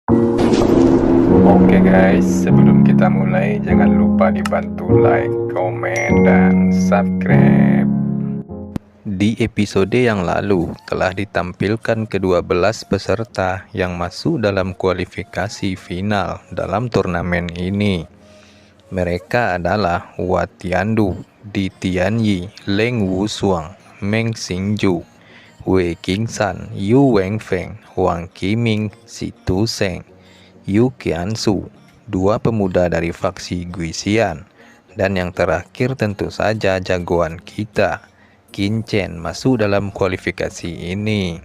Oke guys, sebelum kita mulai jangan lupa dibantu like, komen, dan subscribe. Di episode yang lalu telah ditampilkan ke-12 peserta yang masuk dalam kualifikasi final dalam turnamen ini. Mereka adalah Hua Tiandu, Di Tianyi, Leng Wushuang, Meng Xingju, Wei Qingsan, Yu Wenfeng, Huang Qiming, Si Tu Seng, Yu Qiansu, dua pemuda dari faksi Guisian, dan yang terakhir tentu saja jagoan kita, Qin Chen, masuk dalam kualifikasi ini.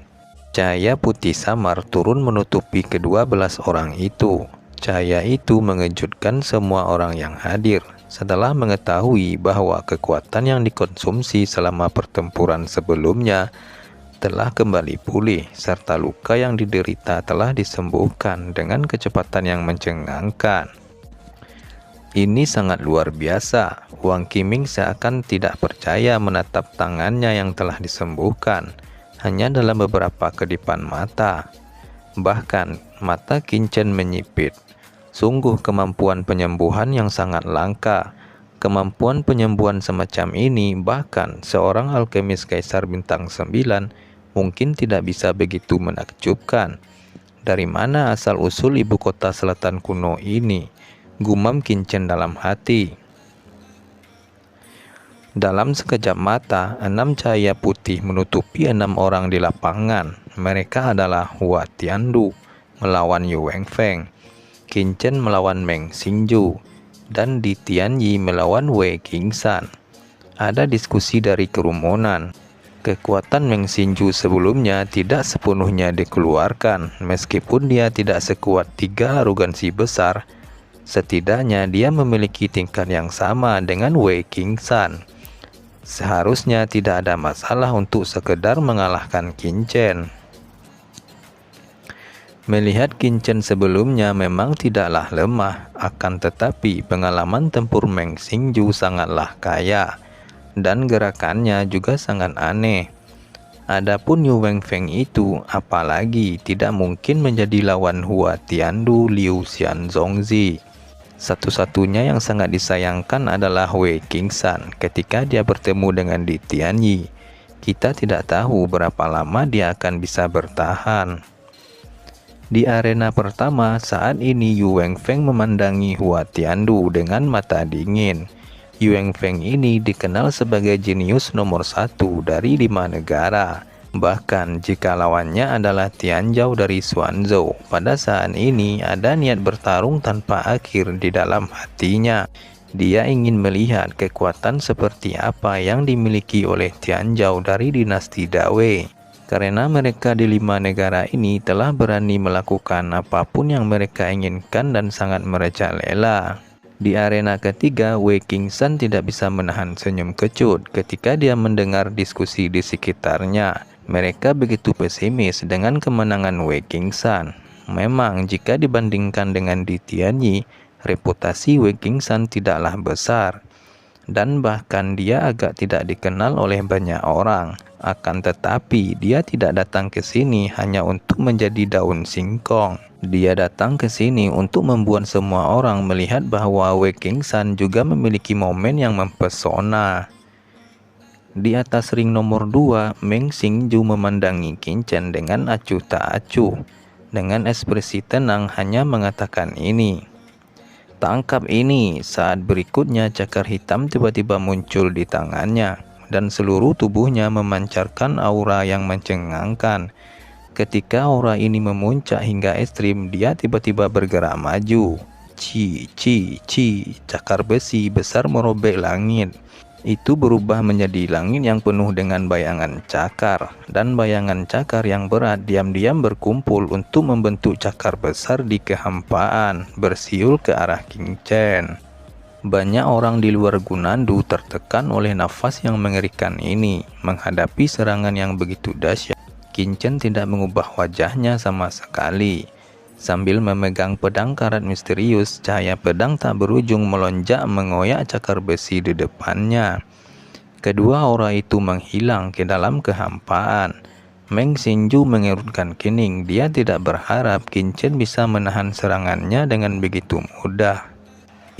Cahaya putih samar turun menutupi ke-12 orang itu. Cahaya itu mengejutkan semua orang yang hadir setelah mengetahui bahwa kekuatan yang dikonsumsi selama pertempuran sebelumnya telah kembali pulih, serta luka yang diderita telah disembuhkan dengan kecepatan yang mencengangkan. Ini sangat luar biasa. Huang Qiming seakan tidak percaya menatap tangannya yang telah disembuhkan, hanya dalam beberapa kedipan mata. Bahkan, mata Qin Chen menyipit. Sungguh kemampuan penyembuhan yang sangat langka. Kemampuan penyembuhan semacam ini bahkan seorang alkemis Kaisar Bintang 9 mungkin tidak bisa begitu menakjubkan. Dari mana asal-usul ibu kota selatan kuno ini? Gumam Qin Chen dalam hati. Dalam sekejap mata, 6 cahaya putih menutupi 6 orang di lapangan. Mereka adalah Hua Tiandu melawan Yu Wenfeng, Qin Chen melawan Meng Xingju, dan Di Tianyi melawan Wei Qingsan. Ada diskusi dari kerumunan. Kekuatan Meng Xingju sebelumnya tidak sepenuhnya dikeluarkan. Meskipun dia tidak sekuat 3 arogansi besar, setidaknya dia memiliki tingkat yang sama dengan Wei Qingsan. Seharusnya tidak ada masalah untuk sekedar mengalahkan Qin Chen. Melihat Qin Chen sebelumnya memang tidaklah lemah, akan tetapi pengalaman tempur Meng Xingju sangatlah kaya, dan gerakannya juga sangat aneh. Adapun Yu Wenfeng itu, apalagi tidak mungkin menjadi lawan Hua Tiandu Liu Xianzongzi. Satu-satunya yang sangat disayangkan adalah Wei Qingsan ketika dia bertemu dengan Di Tianyi. Kita tidak tahu berapa lama dia akan bisa bertahan. Di arena pertama, saat ini Yu Wenfeng memandangi Hua Tiandu dengan mata dingin. Yu Wenfeng ini dikenal sebagai jenius nomor 1 dari 5 negara. Bahkan jika lawannya adalah Tianzhou dari Xuanzhou, pada saat ini ada niat bertarung tanpa akhir di dalam hatinya. Dia ingin melihat kekuatan seperti apa yang dimiliki oleh Tianzhou dari dinasti Dawei. Karena mereka di 5 negara ini telah berani melakukan apapun yang mereka inginkan dan sangat merajalela. Di arena ketiga, Wei Qingsan tidak bisa menahan senyum kecut ketika dia mendengar diskusi di sekitarnya. Mereka begitu pesimis dengan kemenangan Wei Qingsan. Memang jika dibandingkan dengan Di Tianyi, reputasi Wei Qingsan tidaklah besar, dan bahkan dia agak tidak dikenal oleh banyak orang. Akan tetapi dia tidak datang ke sini hanya untuk menjadi daun singkong. Dia datang ke sini untuk membuat semua orang melihat bahwa Wei Qingsan juga memiliki momen yang mempesona. Di atas ring nomor 2, Meng Xingju memandangi Qin Chen dengan acuh tak acuh. Dengan ekspresi tenang hanya mengatakan ini. Tangkap ini. Saat berikutnya cakar hitam tiba-tiba muncul di tangannya, dan seluruh tubuhnya memancarkan aura yang mencengangkan. Ketika aura ini memuncak hingga ekstrim, dia tiba-tiba bergerak maju. Ci, cakar besi besar merobek langit. Itu berubah menjadi langit yang penuh dengan bayangan cakar, dan bayangan cakar yang berat diam-diam berkumpul untuk membentuk cakar besar di kehampaan, bersiul ke arah Qin Chen. Banyak orang di luar Gunandu tertekan oleh nafas yang mengerikan ini. Menghadapi serangan yang begitu dahsyat, Qin Chen tidak mengubah wajahnya sama sekali. Sambil memegang pedang karat misterius, cahaya pedang tak berujung melonjak mengoyak cakar besi di depannya. Kedua aura itu menghilang ke dalam kehampaan. Meng Xingju mengerutkan kening. Dia tidak berharap Qin Chen bisa menahan serangannya dengan begitu mudah.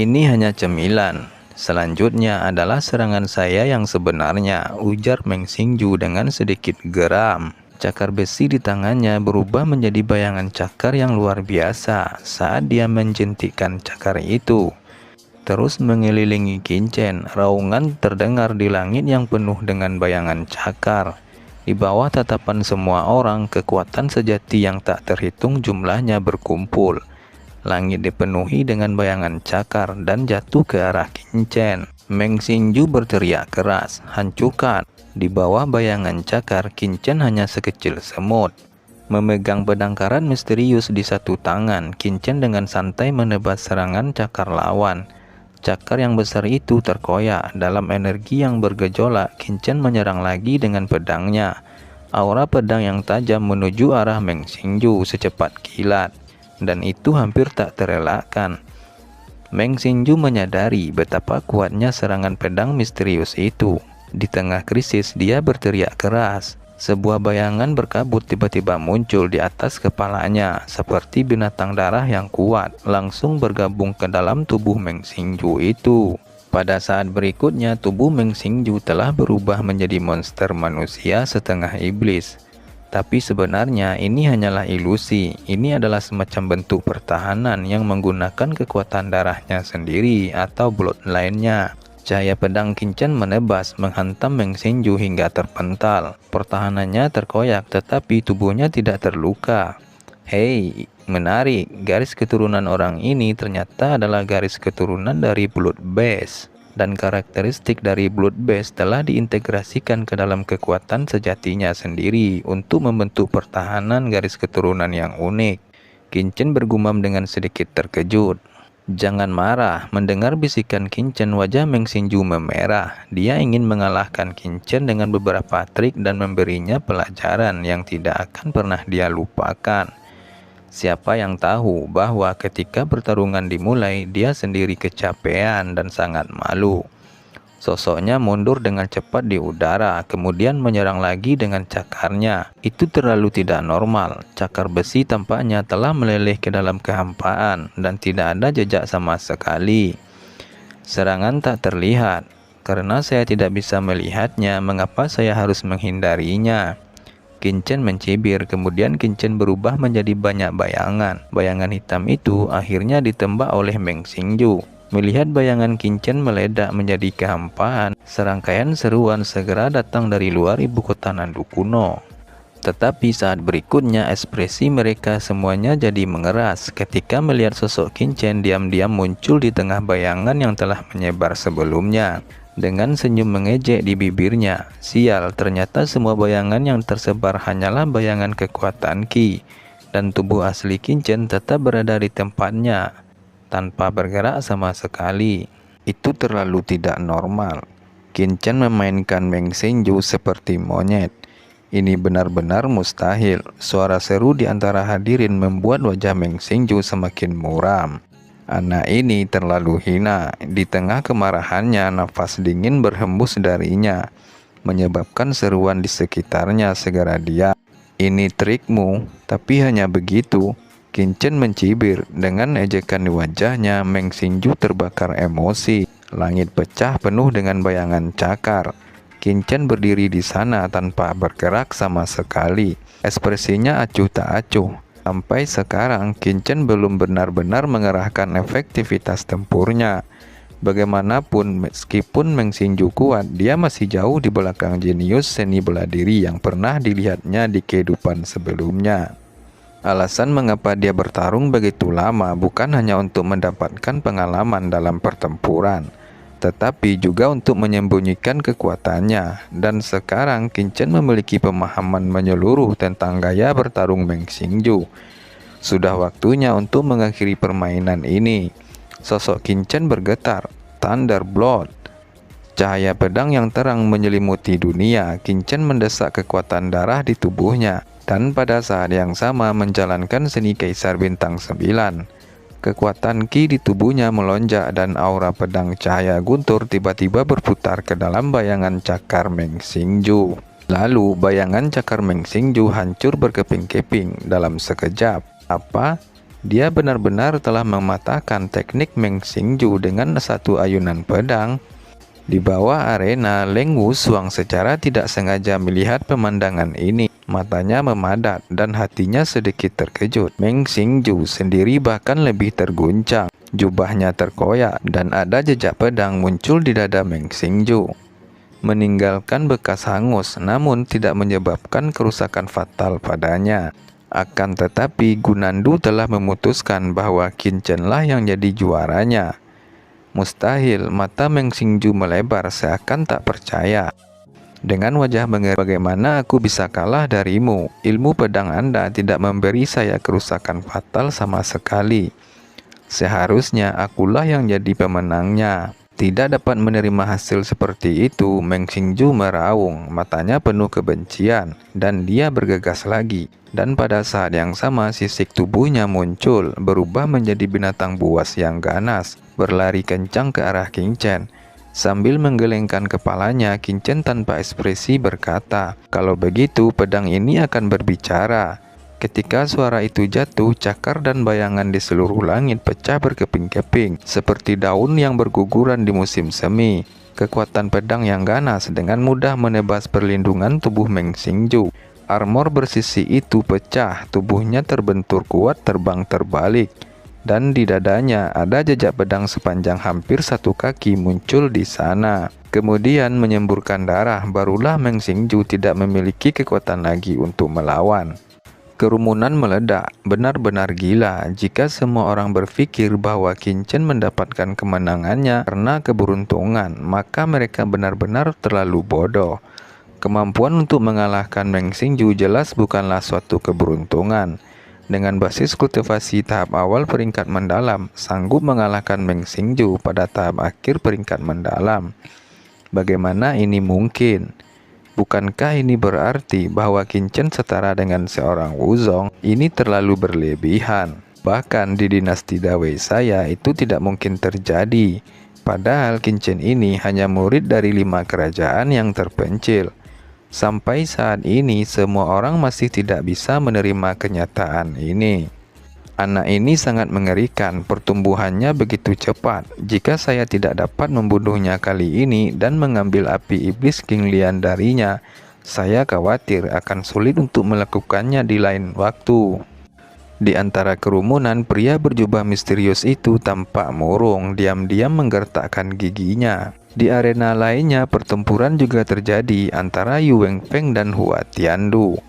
Ini hanya cemilan. Selanjutnya adalah serangan saya yang sebenarnya, ujar Meng Xingju dengan sedikit geram. Cakar besi di tangannya berubah menjadi bayangan cakar yang luar biasa saat dia menjentikkan cakar itu. Terus mengelilingi Qin Chen, raungan terdengar di langit yang penuh dengan bayangan cakar. Di bawah tatapan semua orang, kekuatan sejati yang tak terhitung jumlahnya berkumpul. Langit dipenuhi dengan bayangan cakar dan jatuh ke arah Qin Chen. Meng Xingju berteriak keras, hancurkan. Di bawah bayangan cakar, Qin Chen hanya sekecil semut. Memegang pedang karat misterius di satu tangan, Qin Chen dengan santai menebas serangan cakar lawan. Cakar yang besar itu terkoyak. Dalam energi yang bergejolak, Qin Chen menyerang lagi dengan pedangnya. Aura pedang yang tajam menuju arah Meng Xingju secepat kilat. Dan itu hampir tak terelakkan. Meng Xingju menyadari betapa kuatnya serangan pedang misterius itu. Di tengah krisis, dia berteriak keras. Sebuah bayangan berkabut tiba-tiba muncul di atas kepalanya, seperti binatang darah yang kuat, langsung bergabung ke dalam tubuh Meng Xingju itu. Pada saat berikutnya, tubuh Meng Xingju telah berubah menjadi monster manusia setengah iblis. Tapi sebenarnya ini hanyalah ilusi. Ini adalah semacam bentuk pertahanan yang menggunakan kekuatan darahnya sendiri atau bloodline-nya. Cahaya pedang Qin Chen menebas, menghantam Meng Xingju hingga terpental. Pertahanannya terkoyak, tetapi tubuhnya tidak terluka. Hei, menarik. Garis keturunan orang ini ternyata adalah garis keturunan dari Blood Base. Dan karakteristik dari Blood Base telah diintegrasikan ke dalam kekuatan sejatinya sendiri untuk membentuk pertahanan garis keturunan yang unik. Qin Chen bergumam dengan sedikit terkejut. Jangan marah. Mendengar bisikan Qin Chen, wajah Meng Xingju memerah. Dia ingin mengalahkan Qin Chen dengan beberapa trik dan memberinya pelajaran yang tidak akan pernah dia lupakan. Siapa yang tahu bahwa ketika pertarungan dimulai, dia sendiri kecapean dan sangat malu. Sosoknya mundur dengan cepat di udara, kemudian menyerang lagi dengan cakarnya. Itu terlalu tidak normal. Cakar besi tampaknya telah meleleh ke dalam kehampaan dan tidak ada jejak sama sekali. Serangan tak terlihat. Karena saya tidak bisa melihatnya, mengapa saya harus menghindarinya? Qin Chen mencibir, kemudian Qin Chen berubah menjadi banyak bayangan. Bayangan hitam itu akhirnya ditembak oleh Meng Xingju. Melihat bayangan Qin Chen meledak menjadi kehampaan, serangkaian seruan segera datang dari luar ibu kota Nandu kuno. Tetapi saat berikutnya ekspresi mereka semuanya jadi mengeras ketika melihat sosok Qin Chen diam-diam muncul di tengah bayangan yang telah menyebar sebelumnya. Dengan senyum mengejek di bibirnya, sial, ternyata semua bayangan yang tersebar hanyalah bayangan kekuatan Qi, dan tubuh asli Qin Chen tetap berada di tempatnya, tanpa bergerak sama sekali. Itu terlalu tidak normal. Qin Chen memainkan Meng Xingju seperti monyet. Ini benar-benar mustahil. Suara seru di antara hadirin membuat wajah Meng Xingju semakin muram. Anak ini terlalu hina. Di tengah kemarahannya, nafas dingin berhembus darinya, menyebabkan seruan di sekitarnya segera diam. Ini trikmu, tapi hanya begitu. Qin Chen mencibir. Dengan ejekan di wajahnya, Meng Xingju terbakar emosi. Langit pecah penuh dengan bayangan cakar. Qin Chen berdiri di sana tanpa bergerak sama sekali. Ekspresinya acuh tak acuh. Sampai sekarang, Qin Chen belum benar-benar mengerahkan efektivitas tempurnya. Bagaimanapun, meskipun Meng Xingju kuat, dia masih jauh di belakang jenius seni bela diri yang pernah dilihatnya di kehidupan sebelumnya. Alasan mengapa dia bertarung begitu lama bukan hanya untuk mendapatkan pengalaman dalam pertempuran, tetapi juga untuk menyembunyikan kekuatannya. Dan sekarang Qin Chen memiliki pemahaman menyeluruh tentang gaya bertarung Meng Xingju. Sudah waktunya untuk mengakhiri permainan ini. Sosok Qin Chen bergetar. Thunderblood. Cahaya pedang yang terang menyelimuti dunia. Qin Chen mendesak kekuatan darah di tubuhnya, dan pada saat yang sama menjalankan seni Kaisar Bintang 9. Kekuatan Qi di tubuhnya melonjak dan aura pedang cahaya guntur tiba-tiba berputar ke dalam bayangan cakar Meng Xingju. Lalu bayangan cakar Meng Xingju hancur berkeping-keping dalam sekejap. Apa? Dia benar-benar telah mematahkan teknik Meng Xingju dengan satu ayunan pedang. Di bawah arena, Leng Wusuang secara tidak sengaja melihat pemandangan ini. Matanya memadat dan hatinya sedikit terkejut. Meng Xingju sendiri bahkan lebih terguncang. Jubahnya terkoyak dan ada jejak pedang muncul di dada Meng Xingju, meninggalkan bekas hangus namun tidak menyebabkan kerusakan fatal padanya. Akan tetapi Gunandu telah memutuskan bahwa Qin Chen-lah yang jadi juaranya. Mustahil, mata Meng Xingju melebar seakan tak percaya. Dengan wajah mengeri, bagaimana aku bisa kalah darimu? Ilmu pedang Anda tidak memberi saya kerusakan fatal sama sekali. Seharusnya akulah yang jadi pemenangnya. Tidak dapat menerima hasil seperti itu, Meng Xingju meraung, matanya penuh kebencian, dan dia bergegas lagi. Dan pada saat yang sama, sisik tubuhnya muncul, berubah menjadi binatang buas yang ganas, berlari kencang ke arah Qin Chen. Sambil menggelengkan kepalanya, Qin Chen tanpa ekspresi berkata, "Kalau begitu, pedang ini akan berbicara." Ketika suara itu jatuh, cakar dan bayangan di seluruh langit pecah berkeping-keping, seperti daun yang berguguran di musim semi. Kekuatan pedang yang ganas dengan mudah menebas perlindungan tubuh Meng Xingju. Armor bersisi itu pecah, tubuhnya terbentur kuat terbang terbalik. Dan di dadanya ada jejak pedang sepanjang hampir 1 kaki muncul di sana. Kemudian menyemburkan darah, barulah Meng Xingju tidak memiliki kekuatan lagi untuk melawan. Kerumunan meledak, benar-benar gila jika semua orang berpikir bahwa Qin Chen mendapatkan kemenangannya karena keberuntungan, maka mereka benar-benar terlalu bodoh. Kemampuan untuk mengalahkan Meng Xingju jelas bukanlah suatu keberuntungan. Dengan basis kultivasi tahap awal peringkat mendalam, sanggup mengalahkan Meng Xingju pada tahap akhir peringkat mendalam. Bagaimana ini mungkin? Bukankah ini berarti bahwa Qin Chen setara dengan seorang Wuzong? Ini terlalu berlebihan. Bahkan di dinasti Dawei saya itu tidak mungkin terjadi. Padahal Qin Chen ini hanya murid dari 5 kerajaan yang terpencil. Sampai saat ini semua orang masih tidak bisa menerima kenyataan ini. Anak ini sangat mengerikan, pertumbuhannya begitu cepat. Jika saya tidak dapat membunuhnya kali ini dan mengambil api iblis King Lian darinya, saya khawatir akan sulit untuk melakukannya di lain waktu. Di antara kerumunan, pria berjubah misterius itu tampak murung, diam-diam menggertakkan giginya. Di arena lainnya, pertempuran juga terjadi antara Yu Wenfeng dan Hua Tiandu.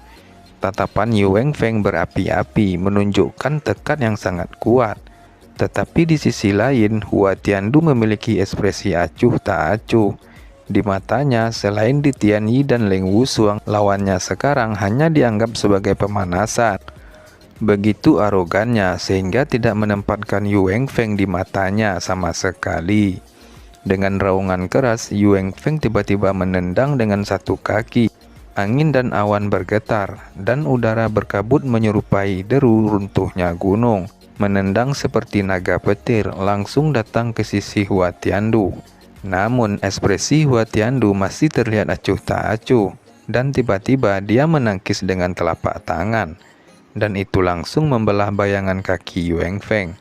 Tatapan Yu Wenfeng berapi-api, menunjukkan tekad yang sangat kuat. Tetapi di sisi lain, Hua Tiandu memiliki ekspresi acuh tak acuh. Di matanya, selain di Tianyi dan Leng Wusuang, lawannya sekarang hanya dianggap sebagai pemanasan. Begitu arogannya, sehingga tidak menempatkan Yu Wenfeng di matanya sama sekali. Dengan raungan keras, Yu Wenfeng tiba-tiba menendang dengan 1 kaki. Angin dan awan bergetar, dan udara berkabut menyerupai deru runtuhnya gunung. Menendang seperti naga petir, langsung datang ke sisi Hua Tiandu. Namun ekspresi Hua Tiandu masih terlihat acuh tak acuh, dan tiba-tiba dia menangkis dengan telapak tangan. Dan itu langsung membelah bayangan kaki Yu Wenfeng.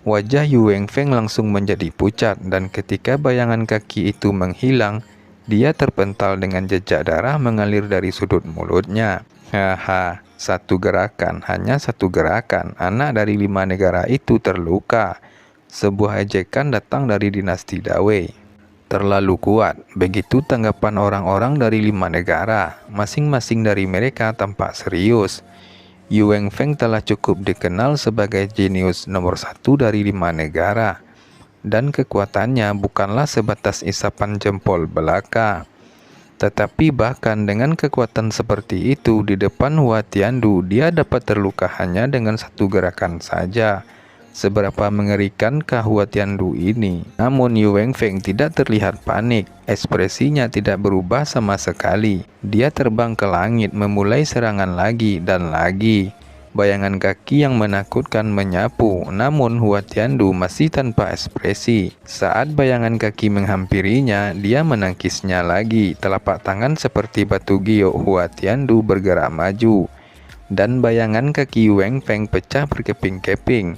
Wajah Yu Wenfeng langsung menjadi pucat, dan ketika bayangan kaki itu menghilang, dia terpental dengan jejak darah mengalir dari sudut mulutnya. Haha, 1 gerakan, hanya 1 gerakan, anak dari 5 negara itu terluka. Sebuah ejekan datang dari dinasti Dawei. Terlalu kuat, begitu tanggapan orang-orang dari 5 negara. Masing-masing dari mereka tampak serius. Yu Wenfeng telah cukup dikenal sebagai jenius nomor 1 dari 5 negara. Dan kekuatannya bukanlah sebatas isapan jempol belaka. Tetapi bahkan dengan kekuatan seperti itu di depan Hua Tiandu, dia dapat terluka hanya dengan 1 gerakan saja. Seberapa mengerikankah Hua Tiandu ini? Namun Yu Wenfeng tidak terlihat panik. Ekspresinya tidak berubah sama sekali. Dia terbang ke langit memulai serangan lagi dan lagi. Bayangan kaki yang menakutkan menyapu, namun Hua Tiandu masih tanpa ekspresi. Saat bayangan kaki menghampirinya, dia menangkisnya lagi. Telapak tangan seperti batu giok Hua Tiandu bergerak maju, dan bayangan kaki Wang Feng pecah berkeping-keping.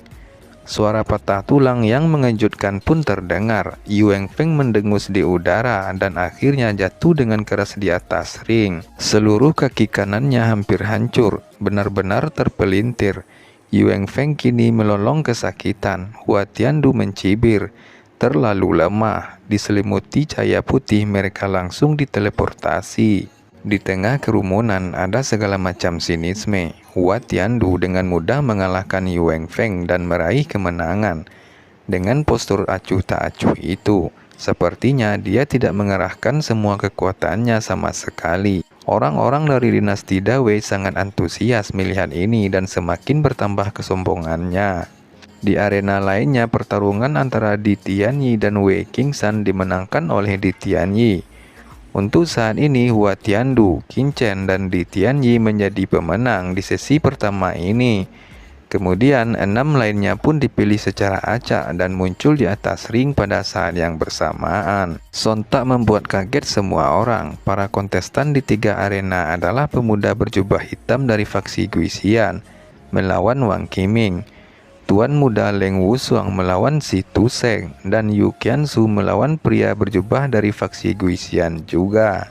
Suara patah tulang yang mengejutkan pun terdengar. Wang Feng mendengus di udara dan akhirnya jatuh dengan keras di atas ring. Seluruh kaki kanannya hampir hancur, benar-benar terpelintir. Wang Feng kini melolong kesakitan. Hua Tiandu mencibir, terlalu lemah. Diselimuti cahaya putih, mereka langsung diteleportasi. Di tengah kerumunan ada segala macam sinisme. Hua Tiandu dengan mudah mengalahkan Wang Feng dan meraih kemenangan. Dengan postur acuh tak acuh itu, sepertinya dia tidak mengerahkan semua kekuatannya sama sekali. Orang-orang dari dinasti Dawei sangat antusias melihat ini dan semakin bertambah kesombongannya. Di arena lainnya, pertarungan antara Di Tianyi dan Wei Qingsan dimenangkan oleh Di Tianyi. Untuk saat ini, Hua Tiandu, Qin Chen, dan Di Tianyi menjadi pemenang di sesi pertama ini. Kemudian, 6 lainnya pun dipilih secara acak dan muncul di atas ring pada saat yang bersamaan. Sontak membuat kaget semua orang. Para kontestan di 3 arena adalah pemuda berjubah hitam dari faksi Guisian melawan Wang Qiming, Tuan muda Leng Wushuang melawan Si Tu Seng, dan Yu Qiansu melawan pria berjubah dari faksi Guisian juga.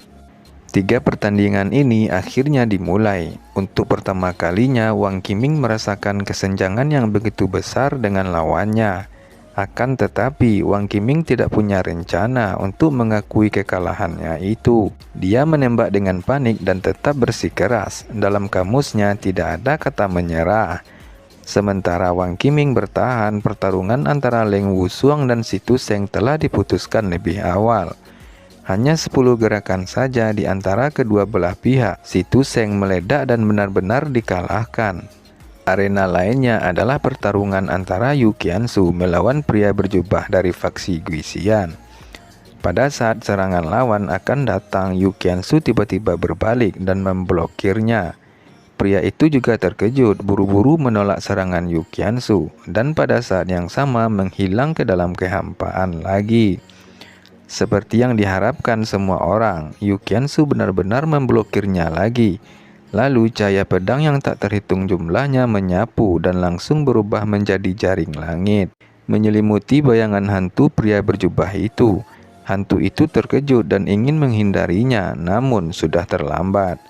3 pertandingan ini akhirnya dimulai. Untuk pertama kalinya Wang Qiming merasakan kesenjangan yang begitu besar dengan lawannya. Akan tetapi Wang Qiming tidak punya rencana untuk mengakui kekalahannya itu. Dia menembak dengan panik dan tetap bersikeras. Dalam kamusnya tidak ada kata menyerah. Sementara Wang Qiming bertahan, pertarungan antara Leng Wushuang dan Si Tu Seng telah diputuskan lebih awal. Hanya 10 gerakan saja di antara kedua belah pihak, Si Tu Seng meledak dan benar-benar dikalahkan. Arena lainnya adalah pertarungan antara Yu Qiansu melawan pria berjubah dari faksi Guisian. Pada saat serangan lawan akan datang, Yu Qiansu tiba-tiba berbalik dan memblokirnya. Pria itu juga terkejut, buru-buru menolak serangan Yu Qiansu, dan pada saat yang sama menghilang ke dalam kehampaan lagi. Seperti yang diharapkan semua orang, Yu Qiansu benar-benar memblokirnya lagi. Lalu cahaya pedang yang tak terhitung jumlahnya menyapu dan langsung berubah menjadi jaring langit, menyelimuti bayangan hantu pria berjubah itu. Hantu itu terkejut dan ingin menghindarinya, namun sudah terlambat.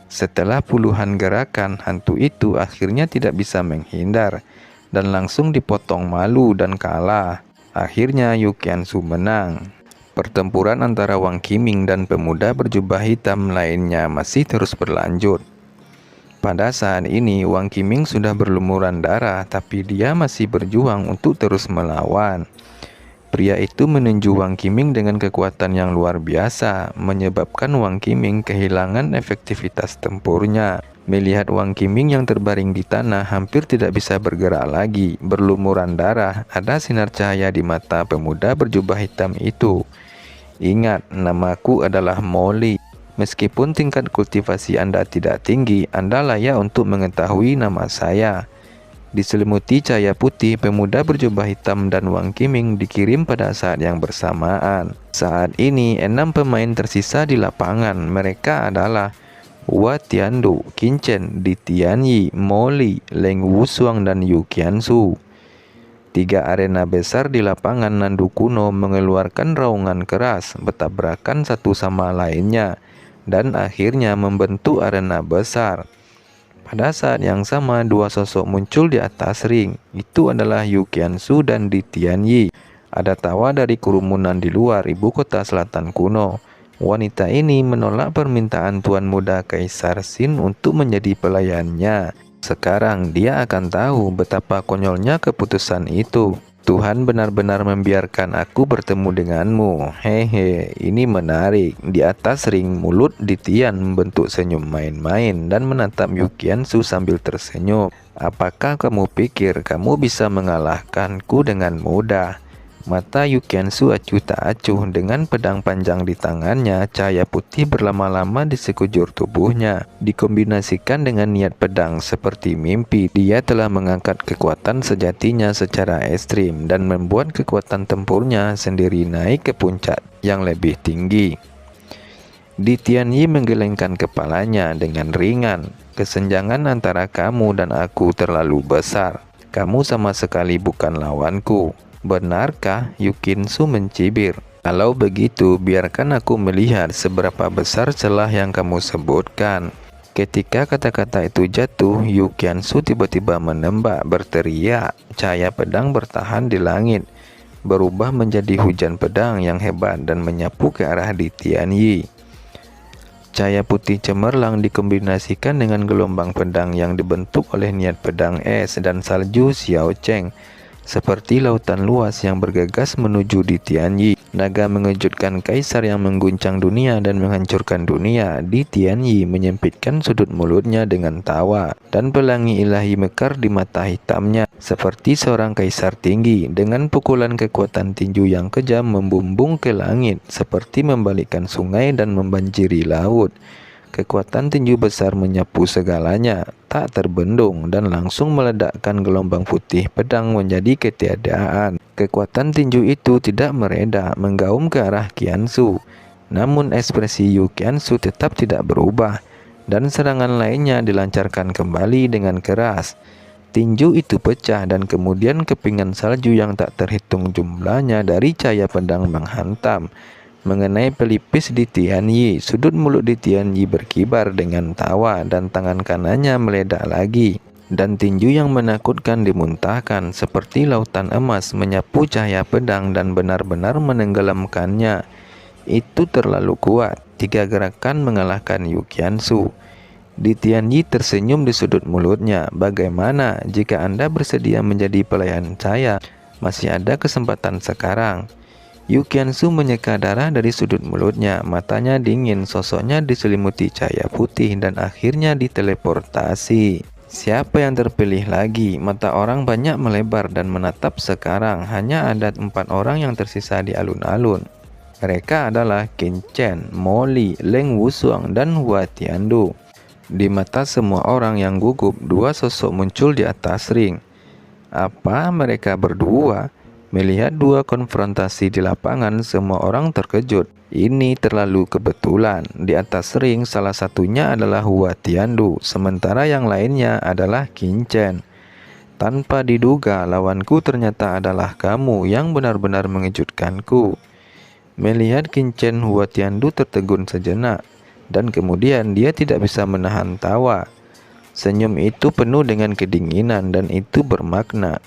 Setelah puluhan gerakan, hantu itu akhirnya tidak bisa menghindar dan langsung dipotong malu dan kalah. Akhirnya Yu Qiansu menang. Pertempuran antara Wang Qiming dan pemuda berjubah hitam lainnya masih terus berlanjut. Pada saat ini Wang Qiming sudah berlumuran darah, tapi dia masih berjuang untuk terus melawan. Pria itu menunjuk Wang Qiming dengan kekuatan yang luar biasa, menyebabkan Wang Qiming kehilangan efektivitas tempurnya. Melihat Wang Qiming yang terbaring di tanah hampir tidak bisa bergerak lagi, berlumuran darah, ada sinar cahaya di mata pemuda berjubah hitam itu. Ingat, namaku adalah Molly. Meskipun tingkat kultivasi Anda tidak tinggi, Anda layak untuk mengetahui nama saya. Diselimuti cahaya putih, pemuda berjubah hitam dan Wang Qiming dikirim pada saat yang bersamaan. Saat ini 6 pemain tersisa di lapangan. Mereka adalah Hua Tiandu, Qin Chen, Di Tianyi, Molly, Leng Wushuang, dan Yu Qiansu. 3 arena besar di lapangan Nandu kuno mengeluarkan raungan keras, bertabrakan satu sama lainnya, dan akhirnya membentuk arena besar. Pada saat yang sama, 2 sosok muncul di atas ring. Itu adalah Yu Qiansu dan Di Tianyi. Ada tawa dari kerumunan di luar ibu kota selatan kuno. Wanita ini menolak permintaan Tuan Muda Kaisar Xin untuk menjadi pelayannya. Sekarang dia akan tahu betapa konyolnya keputusan itu. Tuhan benar-benar membiarkan aku bertemu denganmu. Hehe, ini menarik. Di atas ring, mulut Di Tian membentuk senyum main-main dan menatap Yu Qiansu sambil tersenyum. Apakah kamu pikir kamu bisa mengalahkanku dengan mudah? Mata Yukiansu acuh tak acuh. Dengan pedang panjang di tangannya, cahaya putih berlama-lama di sekujur tubuhnya. Dikombinasikan dengan niat pedang seperti mimpi, dia telah mengangkat kekuatan sejatinya secara ekstrim dan membuat kekuatan tempurnya sendiri naik ke puncak yang lebih tinggi. Di Tianyi menggelengkan kepalanya dengan ringan. Kesenjangan antara kamu dan aku terlalu besar. Kamu sama sekali bukan lawanku. Benarkah? Yukinsu mencibir. Kalau begitu, biarkan aku melihat seberapa besar celah yang kamu sebutkan. Ketika kata-kata itu jatuh, Yukiansu tiba-tiba menembak, berteriak. Cahaya pedang bertahan di langit, berubah menjadi hujan pedang yang hebat dan menyapu ke arah di Tianyi. Cahaya putih cemerlang dikombinasikan dengan gelombang pedang yang dibentuk oleh niat pedang es dan salju Xiao Cheng, seperti lautan luas yang bergegas menuju di Tianyi. Naga mengejutkan kaisar yang mengguncang dunia dan menghancurkan dunia. Di Tianyi menyempitkan sudut mulutnya dengan tawa, dan pelangi ilahi mekar di mata hitamnya, seperti seorang kaisar tinggi. Dengan pukulan kekuatan tinju yang kejam membumbung ke langit, seperti membalikkan sungai dan membanjiri laut. Kekuatan tinju besar menyapu segalanya, tak terbendung, dan langsung meledakkan gelombang putih pedang menjadi ketiadaan. Kekuatan tinju itu tidak mereda, menggaum ke arah Qiansu. Namun ekspresi Yu Qiansu tetap tidak berubah, dan serangan lainnya dilancarkan kembali dengan keras. Tinju itu pecah dan kemudian kepingan salju yang tak terhitung jumlahnya dari cahaya pedang menghantam mengenai pelipis di Tianyi. Sudut mulut di Tianyi berkibar dengan tawa dan tangan kanannya meledak lagi. Dan tinju yang menakutkan dimuntahkan seperti lautan emas menyapu cahaya pedang dan benar-benar menenggelamkannya. Itu terlalu kuat. 3 gerakan mengalahkan Yu Qiansu. Di Tianyi tersenyum di sudut mulutnya. Bagaimana jika Anda bersedia menjadi pelayan saya? Masih ada kesempatan sekarang. Yu Qiansu menyeka darah dari sudut mulutnya. Matanya dingin, sosoknya diselimuti cahaya putih dan akhirnya diteleportasi. Siapa yang terpilih lagi? Mata orang banyak melebar dan menatap sekarang. Hanya ada 4 orang yang tersisa di alun-alun. Mereka adalah Qin Chen, Mo Li, Leng Wusuang, dan Hua Tiandu. Di mata semua orang yang gugup, 2 sosok muncul di atas ring. Apa mereka berdua? Melihat 2 konfrontasi di lapangan, semua orang terkejut. Ini terlalu kebetulan. Di atas ring, salah satunya adalah Hua Tiandu, sementara yang lainnya adalah Qin Chen. Tanpa diduga, lawanku ternyata adalah kamu yang benar-benar mengejutkanku. Melihat Qin Chen, Hua Tiandu tertegun sejenak, dan kemudian dia tidak bisa menahan tawa. Senyum itu penuh dengan kedinginan dan itu bermakna.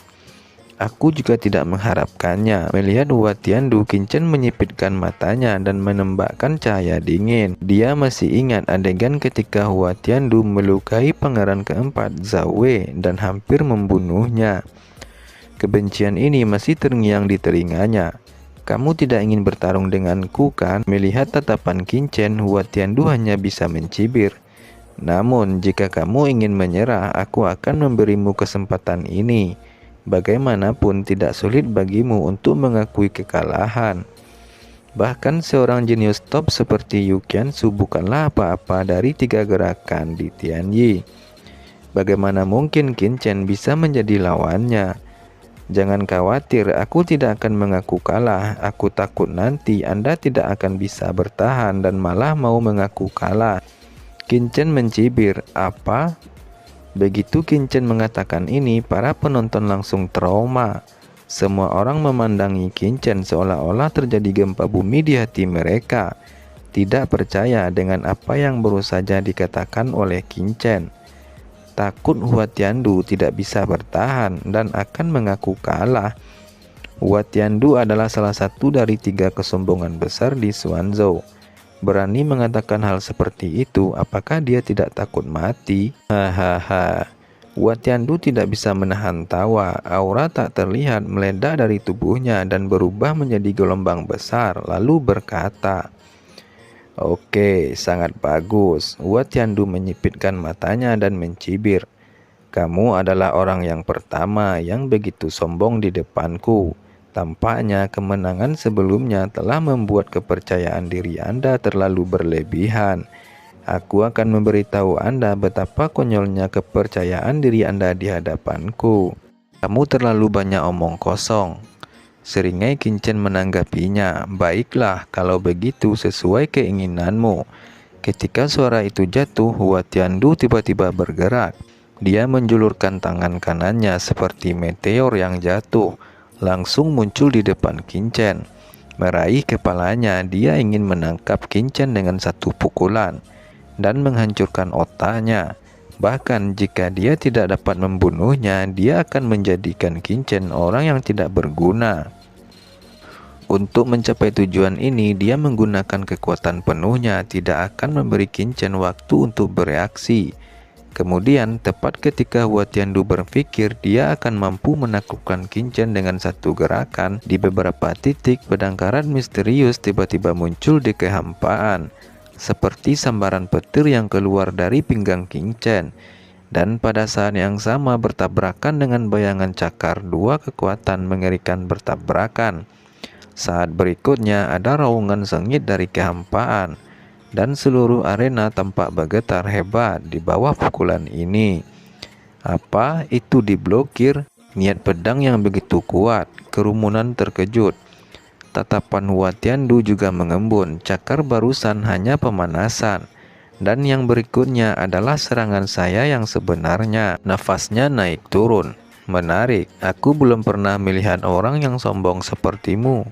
Aku juga tidak mengharapkannya. Melihat Hua Tiandu, Qin Chen menyipitkan matanya dan menembakkan cahaya dingin. Dia masih ingat adegan ketika Hua Tiandu melukai pangeran keempat, Zhao Wei, dan hampir membunuhnya. Kebencian ini masih terngiang di telinganya. Kamu tidak ingin bertarung denganku, kan? Melihat tatapan Qin Chen, Hua Tiandu hanya bisa mencibir. Namun, jika kamu ingin menyerah, aku akan memberimu kesempatan ini. Bagaimanapun tidak sulit bagimu untuk mengakui kekalahan. Bahkan seorang jenius top seperti Yu Qiansu bukanlah apa-apa dari 3 gerakan di Tianyi. Bagaimana mungkin Qin Chen bisa menjadi lawannya? Jangan khawatir, aku tidak akan mengaku kalah. Aku takut nanti Anda tidak akan bisa bertahan dan malah mau mengaku kalah. Qin Chen mencibir. Apa? Begitu Qin Chen mengatakan ini, para penonton langsung trauma. Semua orang memandangi Qin Chen seolah-olah terjadi gempa bumi di hati mereka. Tidak percaya dengan apa yang baru saja dikatakan oleh Qin Chen. Takut Hua Tiandu tidak bisa bertahan dan akan mengaku kalah. Hua Tiandu adalah salah satu dari 3 kesombongan besar di Xuanzhou. Berani mengatakan hal seperti itu, apakah dia tidak takut mati? Hahaha. Hua Tiandu tidak bisa menahan tawa. Aura tak terlihat meledak dari tubuhnya dan berubah menjadi gelombang besar, lalu berkata, "Oke, sangat bagus." Hua Tiandu menyipitkan matanya dan mencibir. "Kamu adalah orang yang pertama yang begitu sombong di depanku. Tampaknya kemenangan sebelumnya telah membuat kepercayaan diri Anda terlalu berlebihan. Aku akan memberitahu Anda betapa konyolnya kepercayaan diri Anda di hadapanku. Kamu terlalu banyak omong kosong. Seringai Qin Chen menanggapinya. Baiklah, kalau begitu sesuai keinginanmu. Ketika suara itu jatuh, Hua Tiandu tiba-tiba bergerak. Dia menjulurkan tangan kanannya seperti meteor yang jatuh, langsung muncul di depan Qin Chen. Meraih kepalanya, dia ingin menangkap Qin Chen dengan satu pukulan dan menghancurkan otaknya. Bahkan jika dia tidak dapat membunuhnya, dia akan menjadikan Qin Chen orang yang tidak berguna. Untuk mencapai tujuan ini, dia menggunakan kekuatan penuhnya, tidak akan memberi Qin Chen waktu untuk bereaksi. Kemudian, tepat ketika Hua Tiandu berpikir dia akan mampu menaklukkan Qin Chen dengan satu gerakan, di beberapa titik pedang karat misterius tiba-tiba muncul di kehampaan, seperti sambaran petir yang keluar dari pinggang Qin Chen. Dan pada saat yang sama bertabrakan dengan bayangan cakar, dua kekuatan mengerikan bertabrakan. Saat berikutnya ada raungan sengit dari kehampaan, dan seluruh arena tampak bergetar hebat di bawah pukulan ini. Apa itu diblokir? Niat pedang yang begitu kuat. Kerumunan terkejut. Tatapan Hua Tiandu juga mengembun. Cakar barusan hanya pemanasan, dan yang berikutnya adalah serangan saya yang sebenarnya. Nafasnya naik turun. Menarik, aku belum pernah melihat orang yang sombong sepertimu.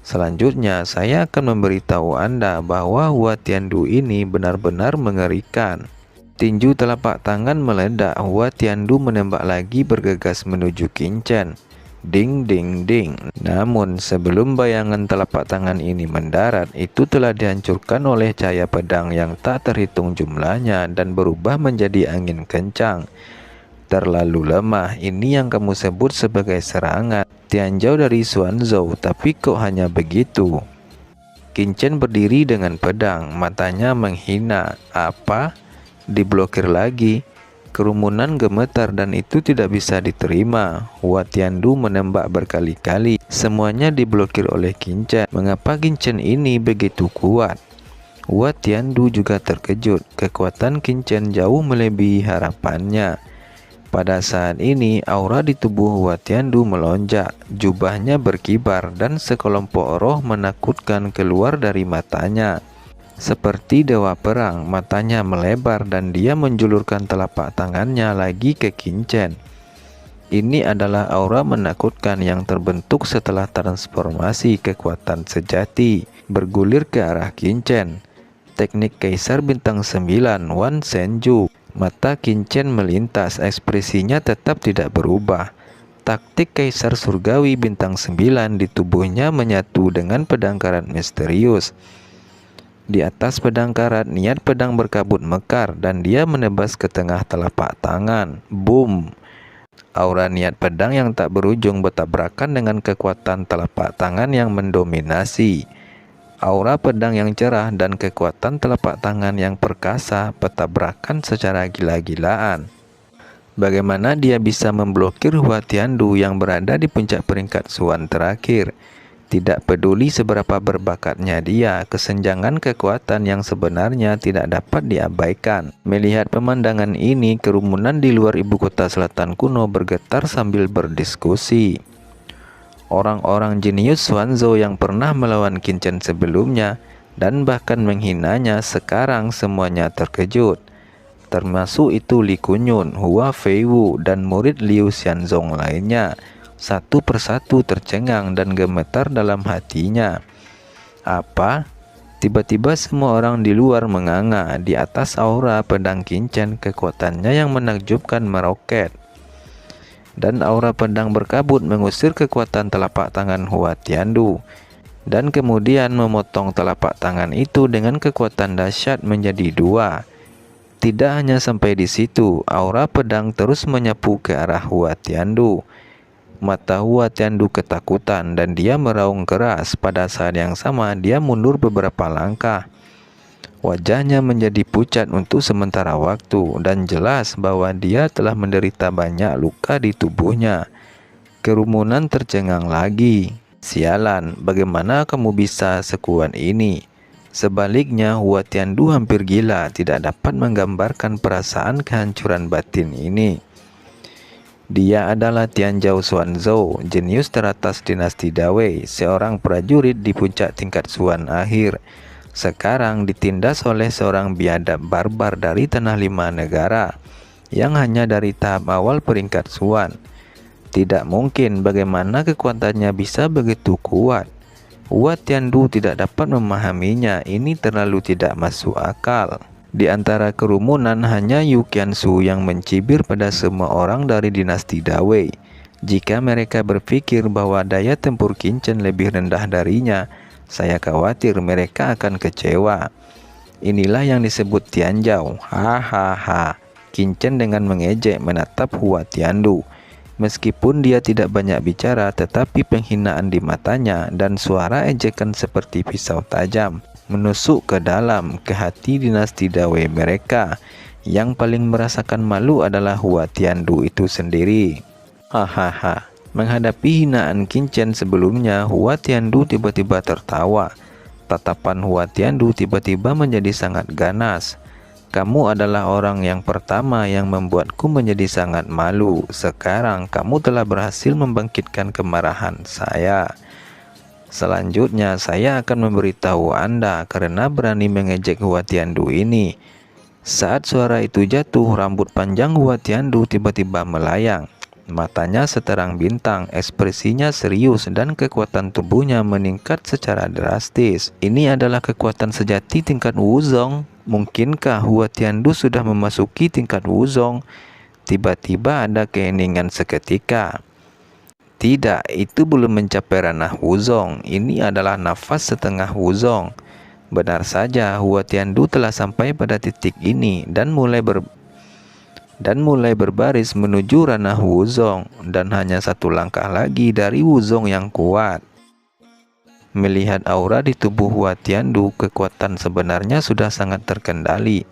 Selanjutnya, saya akan memberitahu Anda bahwa Hua Tiandu ini benar-benar mengerikan. Tinju telapak tangan meledak. Hua Tiandu menembak lagi bergegas menuju Qin Chen. Ding ding ding. Namun sebelum bayangan telapak tangan ini mendarat, itu telah dihancurkan oleh cahaya pedang yang tak terhitung jumlahnya dan berubah menjadi angin kencang. Terlalu lemah, ini yang kamu sebut sebagai serangan. Tianjau dari Xuanzhou, tapi kok hanya begitu? Qin Chen berdiri dengan pedang, matanya menghina. Apa? Diblokir lagi? Kerumunan gemetar dan itu tidak bisa diterima. Hua Tiandu menembak berkali-kali. Semuanya diblokir oleh Qin Chen. Mengapa Qin Chen ini begitu kuat? Hua Tiandu juga terkejut. Kekuatan Qin Chen jauh melebihi harapannya. Pada saat ini, aura di tubuh Hua Tiandu melonjak, jubahnya berkibar, dan sekelompok roh menakutkan keluar dari matanya. Seperti dewa perang, matanya melebar dan dia menjulurkan telapak tangannya lagi ke Qin Chen. Ini adalah aura menakutkan yang terbentuk setelah transformasi kekuatan sejati, bergulir ke arah Qin Chen. Teknik Kaisar Bintang 9, Wan Senju. Mata Qin Chen melintas, ekspresinya tetap tidak berubah. Taktik Kaisar Surgawi Bintang 9 di tubuhnya menyatu dengan pedang karat misterius. Di atas pedang karat, niat pedang berkabut mekar dan dia menebas ke tengah telapak tangan. Boom! Aura niat pedang yang tak berujung bertabrakan dengan kekuatan telapak tangan yang mendominasi. Aura pedang yang cerah dan kekuatan telapak tangan yang perkasa bertabrakan secara gila-gilaan. Bagaimana dia bisa memblokir Hua Tiandu yang berada di puncak peringkat Xuan terakhir? Tidak peduli seberapa berbakatnya dia, kesenjangan kekuatan yang sebenarnya tidak dapat diabaikan. Melihat pemandangan ini, kerumunan di luar ibu kota selatan kuno bergetar sambil berdiskusi. Orang-orang jenius Xuanzhou yang pernah melawan Qin Chen sebelumnya dan bahkan menghinanya sekarang semuanya terkejut. Termasuk itu Li Kunyun, Hua Feiwu, dan murid Liu Xianzong lainnya. Satu persatu tercengang dan gemetar dalam hatinya. Apa? Tiba-tiba semua orang di luar menganga. Di atas aura pedang Qin Chen, kekuatannya yang menakjubkan meroket. Dan aura pedang berkabut mengusir kekuatan telapak tangan Hua Tiandu, dan kemudian memotong telapak tangan itu dengan kekuatan dahsyat menjadi dua. Tidak hanya sampai di situ, aura pedang terus menyapu ke arah Hua Tiandu. Mata Hua Tiandu ketakutan dan dia meraung keras. Pada saat yang sama, dia mundur beberapa langkah. Wajahnya menjadi pucat untuk sementara waktu dan jelas bahwa dia telah menderita banyak luka di tubuhnya. Kerumunan tercengang lagi. Sialan, bagaimana kamu bisa sekuat ini? Sebaliknya, Hua Tiandu hampir gila, tidak dapat menggambarkan perasaan kehancuran batin ini. Dia adalah Tianzhou Xuanzou, jenius teratas dinasti Dawei, seorang prajurit di puncak tingkat Xuan akhir. Sekarang ditindas oleh seorang biadab barbar dari tanah 5 negara, yang hanya dari tahap awal peringkat Xuan. Tidak mungkin, bagaimana kekuatannya bisa begitu kuat. Hua Tiandu tidak dapat memahaminya, ini terlalu tidak masuk akal. Di antara kerumunan hanya Yu Qiansu yang mencibir pada semua orang dari dinasti Dawei. Jika mereka berpikir bahwa daya tempur Qin lebih rendah darinya, saya khawatir mereka akan kecewa. Inilah yang disebut Tianzhou. Hahaha. Qin dengan mengejek menatap Hua Tiandu. Meskipun dia tidak banyak bicara, tetapi penghinaan di matanya dan suara ejekan seperti pisau tajam menusuk ke dalam, ke hati dinasti Dawei mereka. Yang paling merasakan malu adalah Hua Tiandu itu sendiri. Hahaha. Menghadapi hinaan Qin sebelumnya, Hua Tiandu tiba-tiba tertawa. Tatapan Hua Tiandu tiba-tiba menjadi sangat ganas. Kamu adalah orang yang pertama yang membuatku menjadi sangat malu. Sekarang kamu telah berhasil membangkitkan kemarahan saya. Selanjutnya saya akan memberitahu Anda karena berani mengejek Hua Tiandu ini. Saat suara itu jatuh, rambut panjang Hua Tiandu tiba-tiba melayang. Matanya seterang bintang, ekspresinya serius dan kekuatan tubuhnya meningkat secara drastis. Ini adalah kekuatan sejati tingkat Wuzong. Mungkinkah Hua Tiandu sudah memasuki tingkat Wuzong? Tiba-tiba ada keheningan seketika. Tidak, itu belum mencapai ranah Wuzong. Ini adalah nafas setengah Wuzong. Benar saja, Hua Tiandu telah sampai pada titik ini dan mulai berbaris menuju ranah Wuzong, dan hanya satu langkah lagi dari Wuzong yang kuat. Melihat aura di tubuh Hua Tiandu, kekuatan sebenarnya sudah sangat terkendali.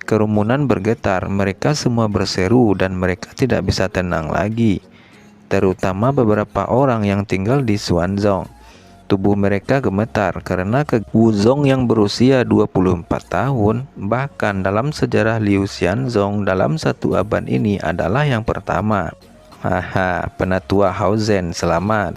Kerumunan bergetar, mereka semua berseru dan mereka tidak bisa tenang lagi. Terutama beberapa orang yang tinggal di Xuanzong. Tubuh mereka gemetar karena Wuzong yang berusia 24 tahun, bahkan dalam sejarah Liu Xianzong dalam satu abad ini adalah yang pertama. Haha, penatua Haozhen, selamat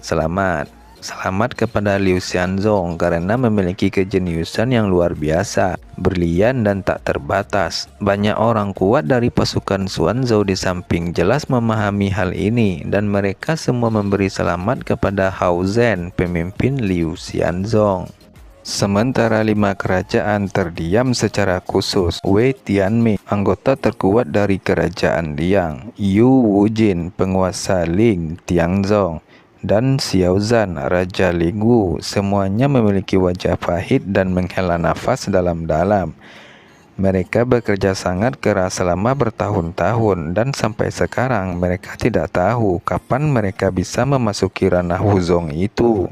kepada Liu Xianzong karena memiliki kejeniusan yang luar biasa, brilian dan tak terbatas. Banyak orang kuat dari pasukan Xuanzou di samping jelas memahami hal ini, dan mereka semua memberi selamat kepada Haozhen, pemimpin Liu Xianzong. Sementara 5 kerajaan terdiam secara khusus. Wei Tianming, anggota terkuat dari kerajaan Liang, Yu Wujin, penguasa Ling Tiangzong, dan Xiaozan, Raja Lingwu, semuanya memiliki wajah pahit dan menghela nafas dalam-dalam. Mereka bekerja sangat keras selama bertahun-tahun, dan sampai sekarang mereka tidak tahu kapan mereka bisa memasuki ranah Wuzong itu.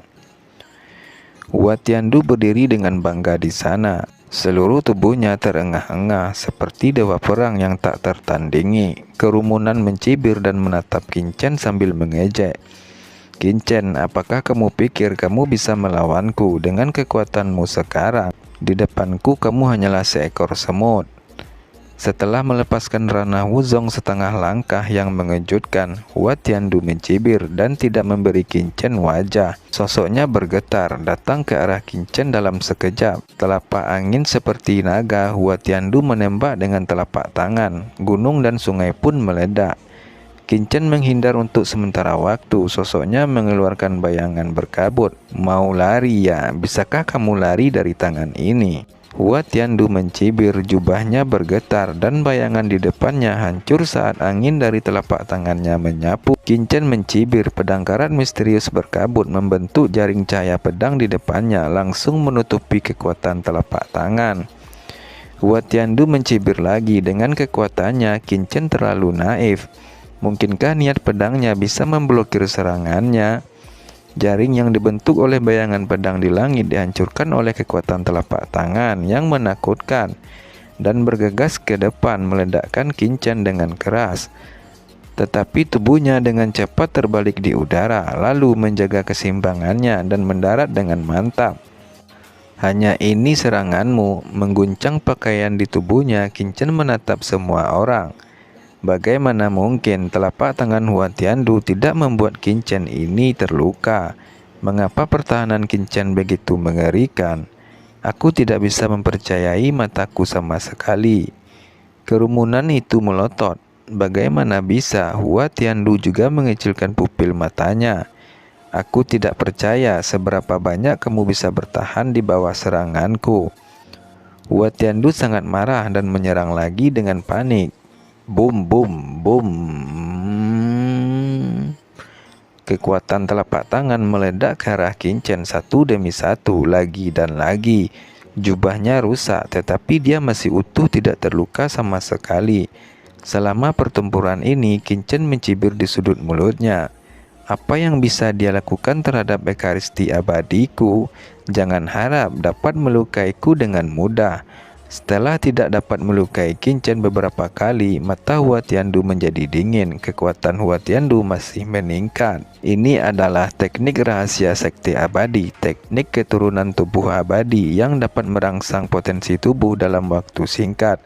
Hua Tiandu berdiri dengan bangga di sana. Seluruh tubuhnya terengah-engah seperti dewa perang yang tak tertandingi. Kerumunan mencibir dan menatap Qin sambil mengejek. Qin, apakah kamu pikir kamu bisa melawanku dengan kekuatanmu sekarang? Di depanku kamu hanyalah seekor semut. Setelah melepaskan ranah Wuzong setengah langkah yang mengejutkan, Hua Tiandu mencibir dan tidak memberi Qin wajah. Sosoknya bergetar, datang ke arah Qin dalam sekejap. Telapak angin seperti naga, Hua Tiandu menembak dengan telapak tangan. Gunung dan sungai pun meledak. Qin menghindar untuk sementara waktu. Sosoknya mengeluarkan bayangan berkabut. Mau lari ya? Bisakah kamu lari dari tangan ini? Hua Tiandu mencibir, jubahnya bergetar dan bayangan di depannya hancur saat angin dari telapak tangannya menyapu. Qin mencibir, pedang karat misterius berkabut membentuk jaring cahaya pedang di depannya, langsung menutupi kekuatan telapak tangan. Hua Tiandu mencibir lagi. Dengan kekuatannya, Qin terlalu naif. Mungkinkah niat pedangnya bisa memblokir serangannya? Jaring yang dibentuk oleh bayangan pedang di langit dihancurkan oleh kekuatan telapak tangan yang menakutkan dan bergegas ke depan meledakkan Qin dengan keras. Tetapi tubuhnya dengan cepat terbalik di udara, lalu menjaga keseimbangannya dan mendarat dengan mantap. Hanya ini seranganmu, mengguncang pakaian di tubuhnya. Kincen menatap semua orang. Bagaimana mungkin telapak tangan Hua Tiandu tidak membuat Kincen ini terluka? Mengapa pertahanan Kincen begitu mengerikan? Aku tidak bisa mempercayai mataku sama sekali. Kerumunan itu melotot. Bagaimana bisa? Hua Tiandu juga mengecilkan pupil matanya. Aku tidak percaya seberapa banyak kamu bisa bertahan di bawah seranganku. Hua Tiandu sangat marah dan menyerang lagi dengan panik. Boom, boom, boom. Kekuatan telapak tangan meledak ke arah Kincen satu demi satu, lagi dan lagi. Jubahnya rusak, tetapi dia masih utuh, tidak terluka sama sekali. Selama pertempuran ini, Kincen mencibir di sudut mulutnya. Apa yang bisa dia lakukan terhadap ekaristi abadiku? Jangan harap dapat melukaiku dengan mudah. Setelah tidak dapat melukai Kincen beberapa kali, mata Hua Tiandu menjadi dingin. Kekuatan Hua Tiandu masih meningkat. Ini adalah teknik rahasia sekte abadi, teknik keturunan tubuh abadi yang dapat merangsang potensi tubuh dalam waktu singkat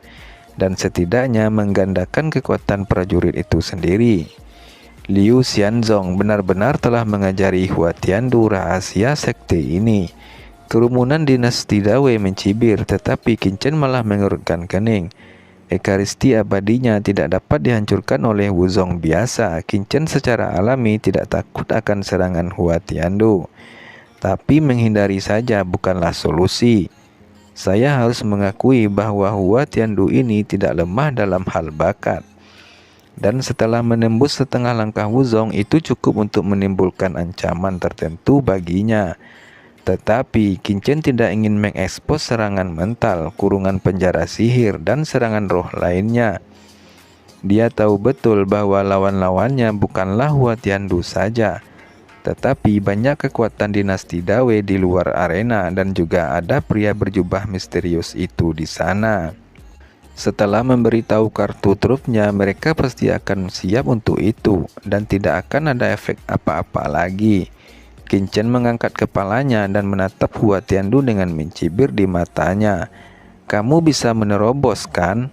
dan setidaknya menggandakan kekuatan prajurit itu sendiri. Liu Xianzong benar-benar telah mengajari Hua Tiandu rahasia sekte ini. Kerumunan dinasti Dawei mencibir, tetapi Kincen malah mengerutkan kening. Ekaristi abadinya tidak dapat dihancurkan oleh Wuzong biasa. Kincen secara alami tidak takut akan serangan Hua Tiandu. Tapi menghindari saja bukanlah solusi. Saya harus mengakui bahwa Hua Tiandu ini tidak lemah dalam hal bakat. Dan setelah menembus setengah langkah Wuzong, itu cukup untuk menimbulkan ancaman tertentu baginya. Tetapi Kincen tidak ingin mengekspos serangan mental, kurungan penjara sihir, dan serangan roh lainnya. Dia tahu betul bahwa lawan-lawannya bukanlah Hua Tiandu saja, tetapi banyak kekuatan dinasti Dawei di luar arena dan juga ada pria berjubah misterius itu di sana. Setelah memberitahu kartu trufnya, mereka pasti akan siap untuk itu dan tidak akan ada efek apa-apa lagi. Kincen mengangkat kepalanya dan menatap Hua Tiandu dengan mencibir di matanya. Kamu bisa menerobos, kan?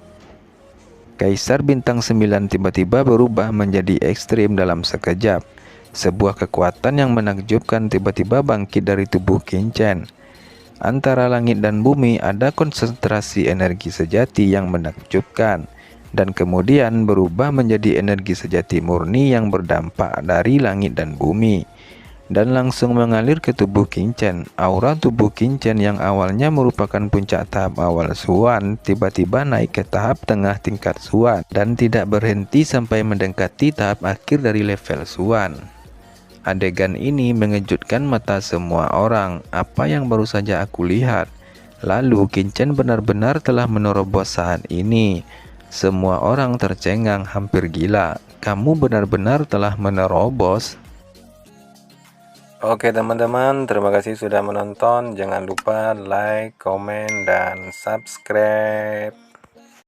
Kaisar Bintang 9 tiba-tiba berubah menjadi ekstrim dalam sekejap. Sebuah kekuatan yang menakjubkan tiba-tiba bangkit dari tubuh Kincen. Antara langit dan bumi ada konsentrasi energi sejati yang menakjubkan, dan kemudian berubah menjadi energi sejati murni yang berdampak dari langit dan bumi, dan langsung mengalir ke tubuh Kincen. Aura tubuh Kincen yang awalnya merupakan puncak tahap awal Suan, tiba-tiba naik ke tahap tengah tingkat Suan, dan tidak berhenti sampai mendekati tahap akhir dari level Suan. Adegan ini mengejutkan mata semua orang. Apa yang baru saja aku lihat? Lalu Kincen benar-benar telah menerobos saat ini. Semua orang tercengang hampir gila. Kamu benar-benar telah menerobos. Oke teman-teman, terima kasih sudah menonton. Jangan lupa like, komen, dan subscribe.